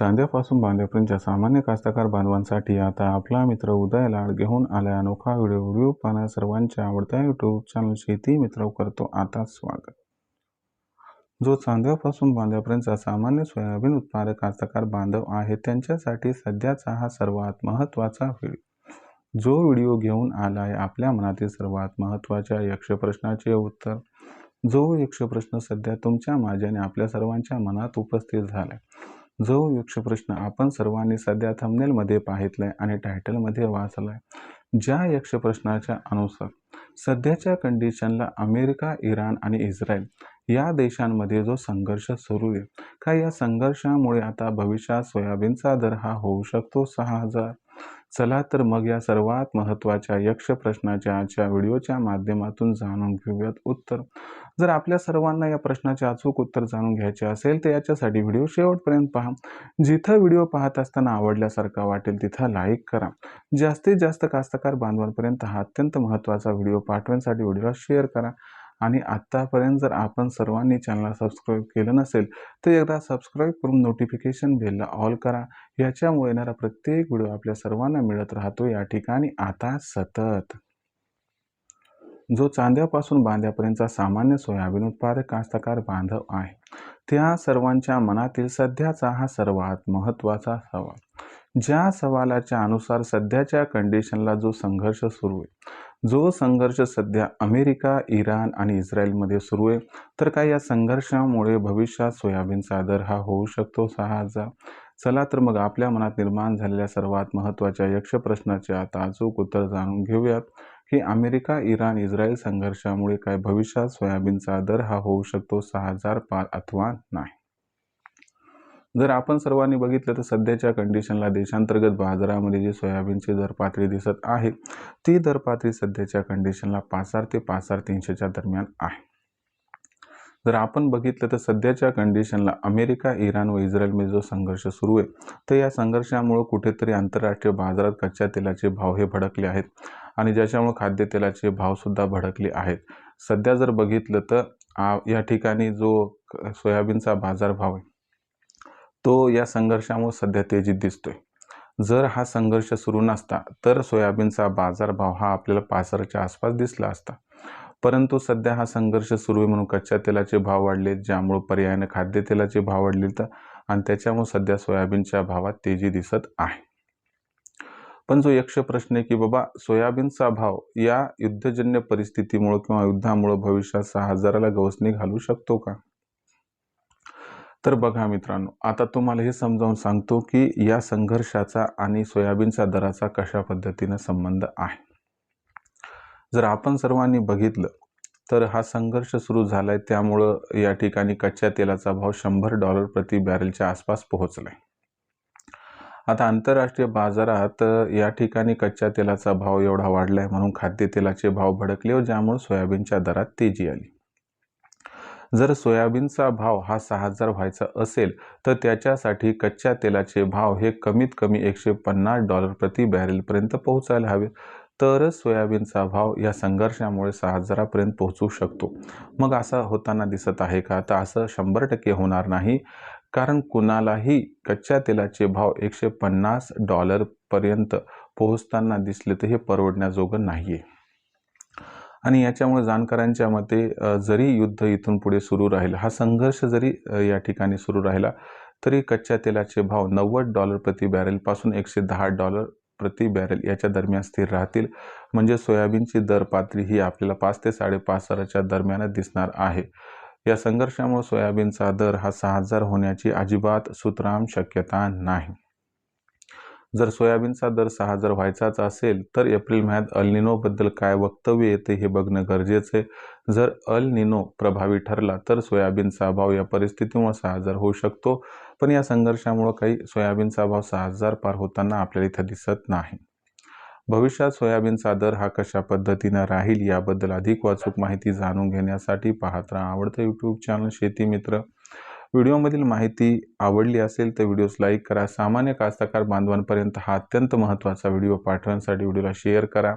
चांद्यापासून बांध्यापर्यंतच्या सामान्य कास्तकार बांधवांसाठी आता आपला मित्र उदय लाड घेऊन आलाय अनोखा व्हिडिओ पाहणं सर्वांच्या आवडत्या यूट्यूब चॅनल शेती मित्र करतो आता स्वागत। जो चांद्यापासून बांध्यापर्यंतचा सामान्य सोयाबीन उत्पादक कास्तकार बांधव आहे त्यांच्यासाठी सध्याचा हा सर्वात महत्त्वाचा व्हिडिओ। जो व्हिडिओ घेऊन आलाय आपल्या मनातील सर्वात महत्त्वाच्या यक्ष प्रश्नाचे उत्तर। जो यक्ष प्रश्न सध्या तुमच्या माझ्या आणि आपल्या सर्वांच्या मनात उपस्थित झालाय। जो यक्ष प्रश्न आपण सर्वांनी सध्या थंबनेलमध्ये पाहितलाय आणि टायटलमध्ये वाचलाय। ज्या यक्ष प्रश्नाच्या अनुसार सध्याच्या कंडिशनला अमेरिका, इराण आणि इस्रायल या देशांमध्ये जो संघर्ष सुरू आहे का या संघर्षामुळे आता भविष्यात सोयाबीनचा दर हा होऊ शकतो 6000। चला तर मग या सर्वात महत्त्वाच्या यक्ष प्रश्नाच्या आजच्या व्हिडिओच्या माध्यमातून जाणून घेऊयात उत्तर। जर आपल्या सर्वांना या प्रश्नाचे अचूक उत्तर जाणून घ्यायचे असेल तर याच्यासाठी व्हिडिओ शेवटपर्यंत पहा। जिथं व्हिडिओ पाहत असताना आवडल्यासारखा वाटेल तिथं लाईक करा। जास्तीत जास्त कास्तकार बांधवांपर्यंत हा अत्यंत महत्त्वाचा व्हिडिओ पाठवण्यासाठी व्हिडिओला शेअर करा। आणि आत्तापर्यंत जर आपण सर्वांनी चॅनलला सबस्क्राईब केलं नसेल तर एकदा सबस्क्राईब करून नोटिफिकेशन बेलला ऑल करा। याच्यामुळे येणारा प्रत्येक व्हिडिओ आपल्या सर्वांना मिळत राहतो। या ठिकाणी आता सतत जो चांद्यापासून बांध्यापर्यंतचा सामान्य सोयाबीन उत्पादक कास्तकार बांधव आहे त्या सर्वांच्या मनातील सध्याचा हा सर्वात महत्त्वाचा सवाल। ज्या सवालाच्या अनुसार सध्याच्या कंडिशनला जो संघर्ष सुरू आहे, जो संघर्ष सध्या अमेरिका, इराण आणि इस्रायलमध्ये सुरू आहे तर काय या संघर्षामुळे भविष्यात सोयाबीनचा दर हा होऊ शकतो 6000। चला तर मग आपल्या मनात निर्माण झालेल्या सर्वात महत्त्वाच्या यक्ष प्रश्नाचे आता अचूक उत्तर जाणून घेऊयात की अमेरिका, इराण, इस्रायल संघर्षामुळे काय भविष्यात सोयाबीनचा दर हा होऊ शकतो 6000 पार अथवा नाही। जर आपण सर्वांनी बघितलं तर सध्याच्या कंडिशनला देशांतर्गत बाजारामध्ये जी सोयाबीनची दर पातळी दिसत आहे ती दर पातळी सध्याच्या कंडिशनला 5000 ते 5300च्या दरम्यान आहे। जर आपण बघितलं तर सध्याच्या कंडिशनला अमेरिका, इराण व इस्रायलमध्ये जो संघर्ष सुरू आहे तर या संघर्षामुळे कुठेतरी आंतरराष्ट्रीय बाजारात कच्च्या तेलाचे भाव हे भडकले आहेत आणि ज्याच्यामुळे खाद्यतेलाचे भाव सुद्धा भडकले आहेत। सध्या जर बघितलं तर या ठिकाणी जो सोयाबीनचा बाजारभाव आहे तो या संघर्षामुळे सध्या तेजीत दिसतोय। जर हा संघर्ष सुरू नसता तर सोयाबीनचा बाजारभाव हा आपल्याला 65च्या आसपास दिसला असता, परंतु सध्या हा संघर्ष सुरू आहे म्हणून कच्च्या तेलाचे भाव वाढले, ज्यामुळे पर्यायाने खाद्यतेलाचे भाव वाढले आणि त्याच्यामुळे सध्या सोयाबीनच्या भावात तेजी दिसत आहे। पण जो यक्ष प्रश्न आहे की बाबा सोयाबीनचा भाव या युद्धजन्य परिस्थितीमुळे किंवा युद्धामुळे भविष्यात 6000ला गवसणी घालू शकतो का? तर बघा मित्रांनो, आता तुम्हाला हे समजावून सांगतो की या संघर्षाचा आणि सोयाबीनच्या दराचा कशा पद्धतीने संबंध आहे। जर आपण सर्वांनी बघितलं तर हा संघर्ष सुरू झालाय त्यामुळं या ठिकाणी कच्च्या तेलाचा भाव $100 प्रति बॅरेलच्या आसपास पोहोचलाय। आता आंतरराष्ट्रीय बाजारात या ठिकाणी कच्च्या तेलाचा भाव एवढा वाढलाय म्हणून खाद्यतेलाचे भाव भडकले व ज्यामुळे सोयाबीनच्या दरात तेजी आली। जर सोयाबीनचा भाव हा 6000 व्हायचा असेल तर त्याच्यासाठी कच्च्या तेलाचे भाव हे कमीत कमी $150 प्रति बॅरेलपर्यंत पोहोचायला हवे, तरच सोयाबीनचा भाव या संघर्षामुळे 6000 पर्यंत पोहोचू शकतो। मग असं होताना दिसत आहे का? तर असं 100% होणार नाही, कारण कुणालाही कच्च्या तेलाचे भाव $150 पर्यंत पोहोचताना दिसले तर हे परवडण्याजोगं नाहीये। आणि याच्यामुळे जाणकारांच्या मते जरी युद्ध इथून पुढे सुरू राहिला, हा संघर्ष जरी या ठिकाणी सुरू राहिला तरी कच्च्या तेलाचे भाव $90 प्रति बॅरेल पासून $110 प्रति बॅरेल याच्या दरम्यान स्थिर राहतील। म्हणजे सोयाबीनची दर पातळी ही आपल्याला 5 ते 5.5च्या दरम्यानच दिसणार आहे। या संघर्षामुळे सोयाबीनचा दर हा 6000 होण्याची अजिबात सुतराम शक्यता नाही। जर सोयाबीनचा दर 6000 व्हायचाच असेल तर एप्रिल महिन्यात अल निनो बद्दल काय वक्तव्य येते हे बघणं गरजेचं आहे। जर अल निनो प्रभावी ठरला तर सोयाबीनचा भाव या परिस्थितीमुळे 6000 होऊ शकतो, पण या संघर्षामुळे काही सोयाबीनचा भाव 6000 पार होताना आपल्याला इथं दिसत नाही। भविष्यात सोयाबीनचा दर हा कशा पद्धतीने राहील याबद्दल अधिक अचूक माहिती जाणून घेण्यासाठी पाहत राहा आवडतं यूट्यूब चॅनल शेती मित्र। व्हिडिओमधील माहिती आवडली असेल तर व्हिडिओस लाईक करा। सामान्य कास्तकार बांधवांपर्यंत हा अत्यंत महत्त्वाचा व्हिडिओ पाठवण्यासाठी व्हिडिओला शेअर करा।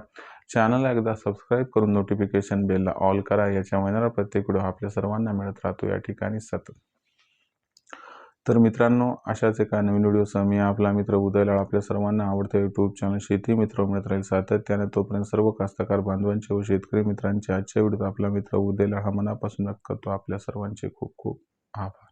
चॅनलला एकदा सबस्क्राईब करून नोटिफिकेशन बेलला ऑल करा। याच्यामुळे येणारा प्रत्येक व्हिडिओ आपल्या सर्वांना मिळत राहतो या ठिकाणी सतत। तर मित्रांनो, अशाच एका नवीन व्हिडिओसह मी आपला मित्र उदय लाड आपल्या सर्वांना आवडत्या यूट्यूब चॅनल शेती मित्र मिळत राहील सातत्याने. तोपर्यंत सर्व कास्तकार बांधवांचे व शेतकरी मित्रांचे आजच्या व्हिडिओत आपला मित्र उदय लाड हा मनापासून करतो. आपल्या सर्वांचे खूप खूप आभार.